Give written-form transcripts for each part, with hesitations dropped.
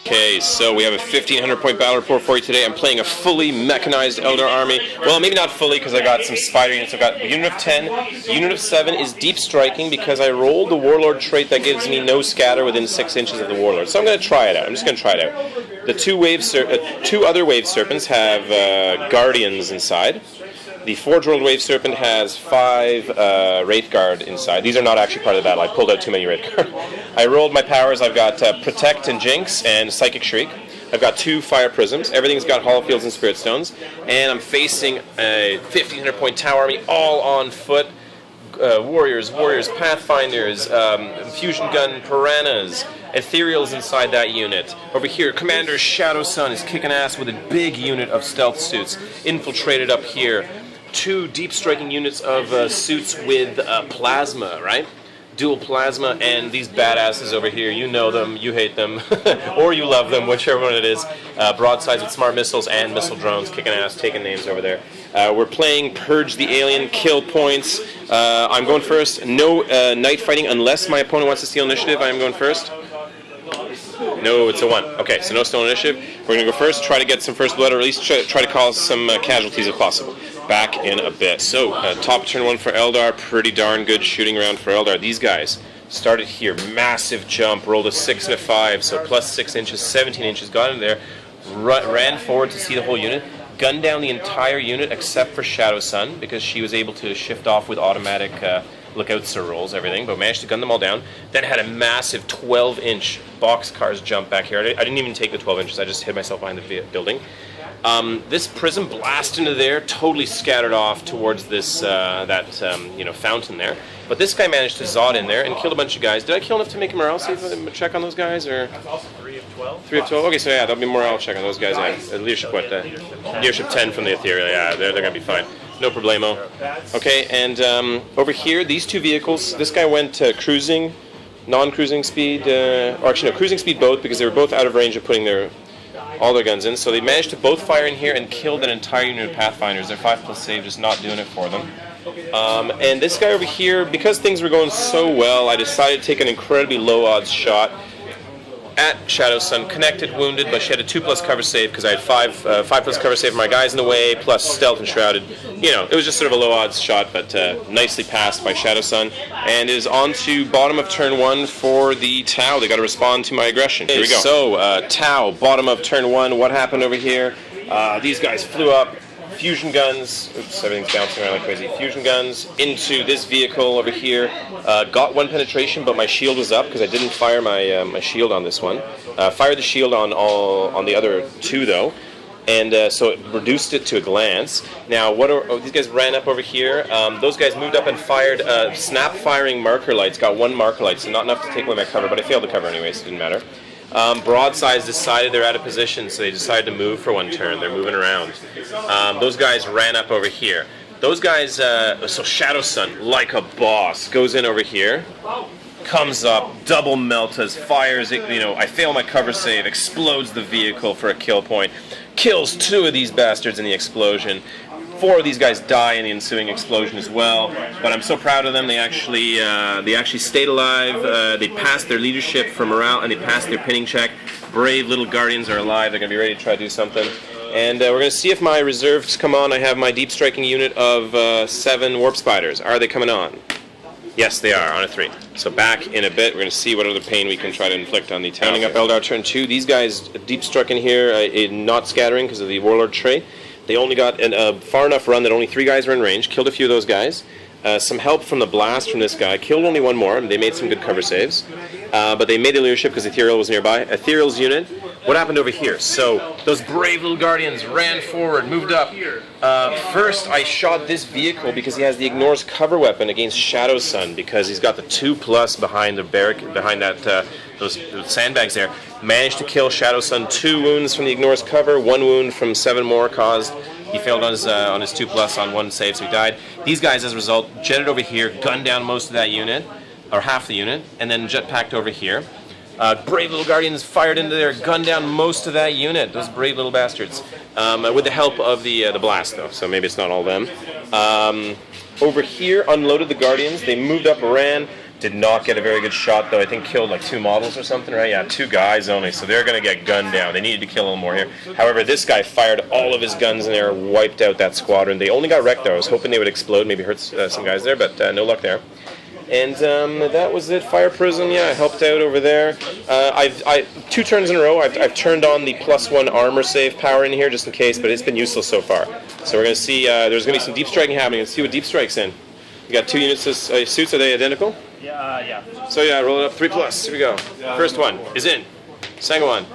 Okay, so we have a 1,500 point battle report for you today. I'm playing a fully mechanized Eldar army. Well, maybe not fully because I got some spider units. I've got a unit of 10. Unit of 7 is deep striking because I rolled the Warlord trait that gives me no scatter within 6 inches of the Warlord. So I'm going to try it out. I'm just going to try it out. The two other Wave Serpents have Guardians inside. The Forge World Wave Serpent has 5 Wraithguard inside. These are not actually part of the battle. I pulled out too many Wraithguard. I rolled my powers. I've got Protect and Jinx and Psychic Shriek. I've got 2 Fire Prisms. Everything's got Hollow Fields and Spirit Stones. And I'm facing a 1,500 point tower army, all on foot. Warriors, Pathfinders, Fusion Gun Piranhas, Ethereals inside that unit. Over here, Commander Shadow Sun is kicking ass with a big unit of stealth suits. Infiltrated up here. 2 deep striking units of suits with plasma, right? Dual plasma, and these badasses over here, you know them, you hate them, or you love them, whichever one it is. Broadsides with smart missiles and missile drones, kicking ass, taking names over there. We're playing Purge the Alien, kill points. I'm going first. No night fighting unless my opponent wants to steal initiative. I'm going first. No, it's a 1. Okay, so no steal initiative. We're going to go first, try to get some first blood, or at least try to cause some casualties if possible. Back in a bit. So, top turn 1 for Eldar. Pretty darn good shooting round for Eldar. These guys started here. Massive jump. Rolled a 6 and a 5. So plus 6 inches, 17 inches. Got in there. Ran forward to see the whole unit. Gunned down the entire unit except for Shadow Sun because she was able to shift off with automatic lookout sir rolls, everything, but managed to gun them all down. Then had a massive 12-inch boxcars jump back here. I didn't even take the 12 inches. I just hid myself behind the building. This Prism blast into there, totally scattered off towards this fountain there. But this guy managed to Zod in there and killed a bunch of guys. Did I kill enough to make a morale save check on those guys? Or? That's also 3 of 12. 3 of 12? Okay, so yeah, that'll be a morale check on those guys. Yeah. Leadership, what? Leadership 10 from the Ethereal. Yeah, they're going to be fine. No problemo. Okay, and over here, these 2 vehicles, this guy went cruising, non-cruising speed, cruising speed both because they were both out of range of putting all their guns in. So they managed to both fire in here and killed an entire unit of Pathfinders. Their 5+ save just not doing it for them. And this guy over here, because things were going so well, I decided to take an incredibly low odds shot at Shadow Sun. Connected, wounded, but she had a 2+ cover save because I had 5+ cover save for my guys in the way, plus stealth and shrouded. You know, it was just sort of a low odds shot, but nicely passed by Shadow Sun. And is on to bottom of turn 1 for the Tau. They got to respond to my aggression. Here we go. So, Tau, bottom of turn 1. What happened over here? These guys flew up. Fusion guns, oops, everything's bouncing around like crazy. Fusion guns into this vehicle over here. Got 1 penetration, but my shield was up because I didn't fire my shield on this one. Fired the shield on the other 2 though, and so it reduced it to a glance. Now, these guys ran up over here. Those guys moved up and fired snap firing marker lights. Got 1 marker light, so not enough to take away my cover, but I failed the cover anyway, so it didn't matter. Broadsides decided they're out of position, so they decided to move for 1 turn. They're moving around. Those guys ran up over here. Those guys, so Shadow Sun, like a boss, goes in over here, comes up, double meltas, fires, I fail my cover save, explodes the vehicle for a kill point, kills 2 of these bastards in the explosion. 4 of these guys die in the ensuing explosion as well, but I'm so proud of them. They actually stayed alive. They passed their leadership for morale, and they passed their pinning check. Brave little Guardians are alive. They're going to be ready to try to do something. And we're going to see if my reserves come on. I have my deep striking unit of 7 Warp Spiders. Are they coming on? Yes, they are, on a 3. So back in a bit, we're going to see what other pain we can try to inflict on the town. Turning up Eldar turn 2. These guys deep struck in here, not scattering because of the Warlord trait. They only got a far enough run that only 3 guys were in range. Killed a few of those guys. Some help from the blast from this guy. Killed only 1 more. They made some good cover saves. But they made the leadership because Ethereal was nearby. Ethereal's unit. What happened over here? So those brave little Guardians ran forward, moved up. First, I shot this vehicle because he has the Ignores cover weapon against Shadow Sun because he's got the 2+ behind the behind that those sandbags there. Managed to kill Shadow Sun. 2 wounds from the Ignores cover, 1 wound from 7 more caused. He failed on his 2+ on 1 save, so he died. These guys, as a result, jetted over here, gunned down most of that unit, or half the unit, and then jetpacked over here. Brave little Guardians fired into there, gunned down most of that unit. Those brave little bastards, with the help of the blast, though. So maybe it's not all them. Over here, unloaded the Guardians. They moved up, ran. Did not get a very good shot, though. I think killed like 2 models or something, right? Yeah, 2 guys only, so they're going to get gunned down. They needed to kill a little more here. However, this guy fired all of his guns in there, wiped out that squadron. They only got wrecked, though. I was hoping they would explode, maybe hurt some guys there, but no luck there. And that was it. Fire Prism, yeah, I helped out over there. 2 turns in a row, I've turned on the +1 armor save power in here just in case, but it's been useless so far. So we're going to see, there's going to be some deep striking happening. Let's see what deep strike's in. You got 2 units of suits, are they identical? Yeah. So yeah, roll it up, 3+, here we go. First one is in. Second one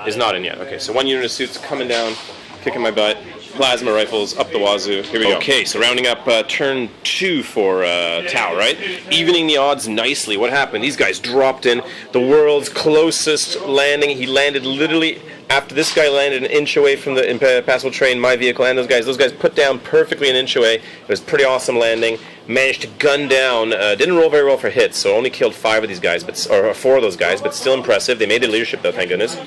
is not in yet. Okay, so 1 unit of suits coming down, kicking my butt. Plasma rifles up the wazoo. Here we go. Okay, so rounding up turn 2 for Tau, right? Evening the odds nicely. What happened? These guys dropped in. The world's closest landing. He landed literally after this guy landed an inch away from the impassable terrain, my vehicle and those guys put down perfectly an inch away. It was a pretty awesome landing. Managed to gun down. Didn't roll very well for hits, so only killed 5 of these guys, or 4 of those guys, but still impressive. They made their leadership, though, thank goodness.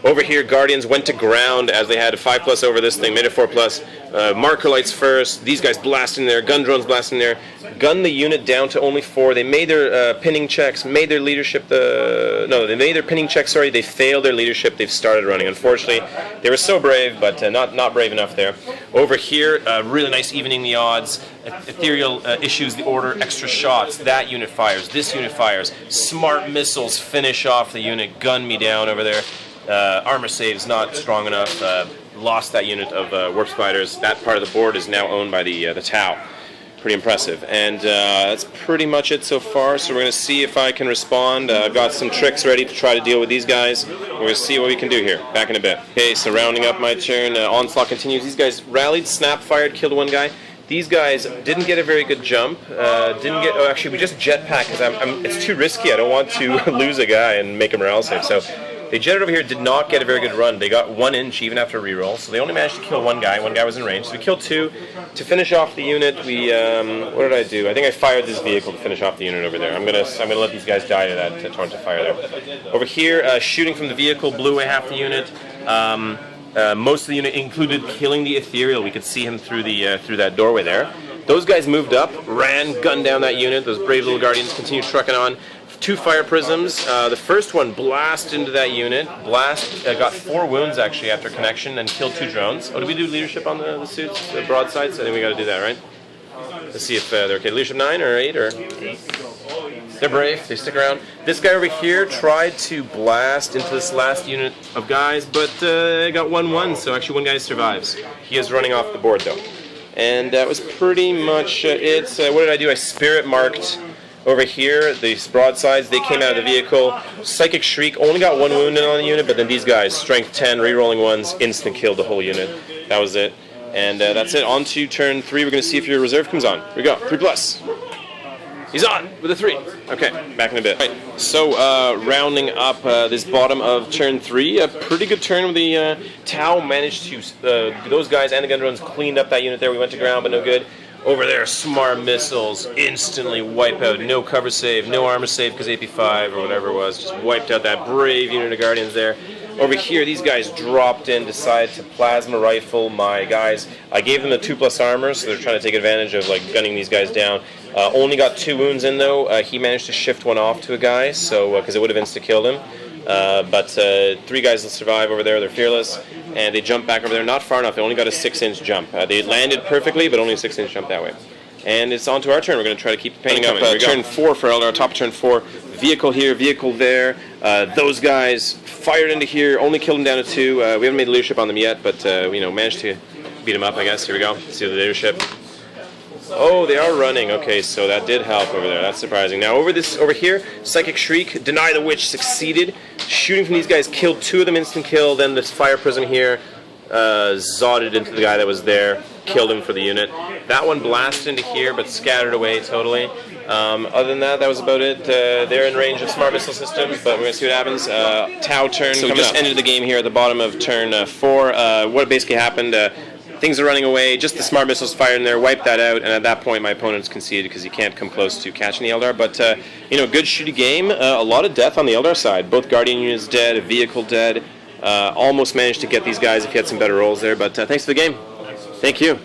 Over here, Guardians went to ground as they had a 5+ over this thing, made it 4+. Marker lights first. These guys blasting there. Gun drones blasting there. Gunned the unit down to only 4. They made their pinning checks, made their leadership. They made their pinning checks. Sorry, they failed their leadership. They've started running. Unfortunately, they were so brave, but not brave enough there. Over here, really nice evening the odds. Ethereal issues the order, extra shots. That unit fires. This unit fires. Smart missiles finish off the unit. Gun me down over there. Armor save's not strong enough. Lost that unit of warp spiders. That part of the board is now owned by the Tau. Pretty impressive. And that's pretty much it so far. So we're going to see if I can respond. I've got some tricks ready to try to deal with these guys. We're going to see what we can do here. Back in a bit. Okay, so rounding up my turn. Onslaught continues. These guys rallied, snap fired, killed 1 guy. These guys didn't get a very good jump. Actually, we just jetpack because it's too risky. I don't want to lose a guy and make a morale save. So they jetted over here, did not get a very good run. They got 1 inch even after reroll, so they only managed to kill 1 guy. 1 guy was in range, so we killed 2. To finish off the unit, we what did I do? I think I fired this vehicle to finish off the unit over there. I'm gonna let these guys die to that torrent of fire there. Over here, shooting from the vehicle, blew away half the unit. Most of the unit included killing the ethereal. We could see him through that doorway there. Those guys moved up, ran, gunned down that unit. Those brave little guardians continued trucking on. 2 fire prisms. The first one blasted into that unit. Got 4 wounds actually after connection and killed 2 drones. Oh, did we do leadership on the suits, the broadsides? I think we got to do that, right? Let's see if they're okay. Leadership 9 or 8 or. They're brave. They stick around. This guy over here tried to blast into this last unit of guys, but got 1-1. So actually 1 guy survives. He is running off the board though. And that was pretty much it. What did I do? I spirit marked over here, these broadsides. They came out of the vehicle. Psychic Shriek only got 1 wound on the unit, but then these guys, strength 10, rerolling 1s, instant killed the whole unit. That was it. And that's it. On to turn 3. We're going to see if your reserve comes on. Here we go. 3+. He's on with a 3. Okay, back in a bit. Right, so rounding up this bottom of turn 3, a pretty good turn with the Tau managed to, those guys and the gun drones cleaned up that unit there. We went to ground, but no good. Over there, smart missiles instantly wipe out. No cover save, no armor save because AP5 or whatever it was. Just wiped out that brave unit of guardians there. Over here, these guys dropped in, decided to plasma rifle my guys. I gave them the 2+ armor, so they're trying to take advantage of like gunning these guys down. Only got 2 wounds in though. He managed to shift 1 off to a guy, so because it would have insta-killed him. But 3 guys will survive over there. They're fearless, and they jump back over there. Not far enough. They only got a 6-inch jump. They landed perfectly, but only a 6-inch jump that way. And it's on to our turn. We're going to try to keep the pain coming. Turn 4 for Eldar. Top of turn 4. Vehicle here, vehicle there. Those guys fired into here. Only killed them down to 2. We haven't made leadership on them yet, but managed to beat them up. I guess. Here we go. See the leadership. Oh, they are running. Okay, so that did help over there. That's surprising. Now over here, Psychic Shriek, Deny the Witch succeeded. Shooting from these guys, killed 2 of them, instant kill. Then this Fire Prism here zodded into the guy that was there, killed him for the unit. That one blasted into here, but scattered away totally. Other than that, that was about it. They're in range of smart missile systems, but we're going to see what happens. Tau turn. So we just ended the game here at the bottom of turn 4. What basically happened? Things are running away, just the smart missiles fired in there, wiped that out, and at that point my opponents conceded because you can't come close to catching the Eldar. But, good shooty game. A lot of death on the Eldar side. Both Guardian units dead, a vehicle dead. Almost managed to get these guys if you had some better rolls there, but thanks for the game. Thank you.